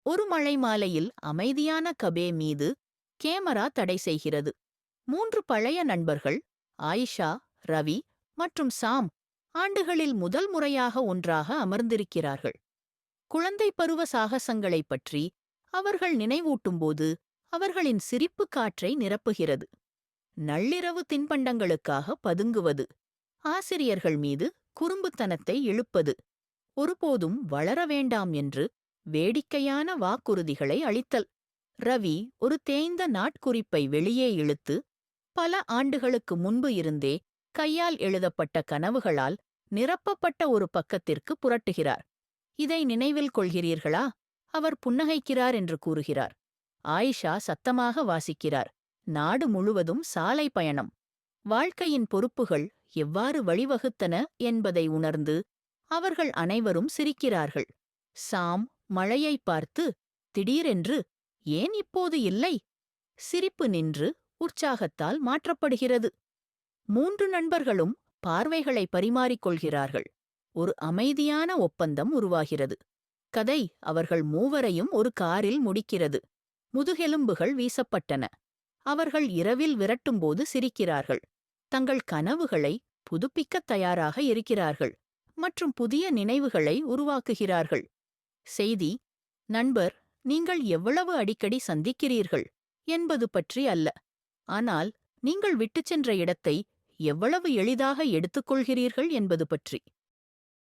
ஒரு மழை மாலையில் அமைதியான கபே மீது கேமரா தடை செய்கிறது. 3 பழைய நண்பர்கள், ஆயிஷா, ரவி மற்றும் சாம், ஆண்டுகளில் முதல் முறையாக ஒன்றாக அமர்ந்திருக்கிறார்கள். குழந்தை பருவ சாகசங்களைப் பற்றி அவர்கள் நினைவூட்டும்போது அவர்களின் சிரிப்பு காற்றை நிரப்புகிறது. நள்ளிரவு தின்பண்டங்களுக்காக பதுங்குவது, ஆசிரியர்கள் மீது குறும்புத்தனத்தை இழுப்பது, ஒருபோதும் வளர வேண்டாம் என்று வேடிக்கையான வாக்குறுதிகளை அளித்தல். ரவி ஒரு தேய்ந்த நாட்குறிப்பை வெளியே இழுத்து, பல ஆண்டுகளுக்கு முன்பு இருந்தே கையால் எழுதப்பட்ட கனவுகளால் நிரப்பப்பட்ட ஒரு பக்கத்திற்கு புரட்டுகிறார். இதை நினைவில் கொள்கிறீர்களா? அவர் புன்னகைக்கிறார் என்று கூறுகிறார். ஆயிஷா சத்தமாக வாசிக்கிறார். நாடு முழுவதும் சாலை பயணம். வாழ்க்கையின் பொறுப்புகள் எவ்வாறு வழிவகுத்தன என்பதை உணர்ந்து அவர்கள் அனைவரும் சிரிக்கிறார்கள். சாம் மழையை பார்த்து திடீரென்று, ஏன் இப்போது இல்லை? சிரிப்பு நின்று உற்சாகத்தால் மாற்றப்படுகிறது. 3 நண்பர்களும் பார்வைகளை பரிமாறிக்கொள்கிறார்கள். ஒரு அமைதியான ஒப்பந்தம் உருவாகிறது. கதை அவர்கள் மூவரையும் ஒரு காரில் முடிக்கிறது. முதுகெலும்புகள் வீசப்பட்டன. அவர்கள் இரவில் விரட்டும்போது சிரிக்கிறார்கள். தங்கள் கனவுகளை புதுப்பிக்கத் தயாராக இருக்கிறார்கள் மற்றும் புதிய நினைவுகளை உருவாக்குகிறார்கள். செய்தி: நண்பர், நீங்கள் எவ்வளவு அடிக்கடி சந்திக்கிறீர்கள் என்பது பற்றி அல்ல, ஆனால் நீங்கள் விட்டுச் சென்ற இடத்தை எவ்வளவு எளிதாக எடுத்துக்கொள்கிறீர்கள் என்பது பற்றி.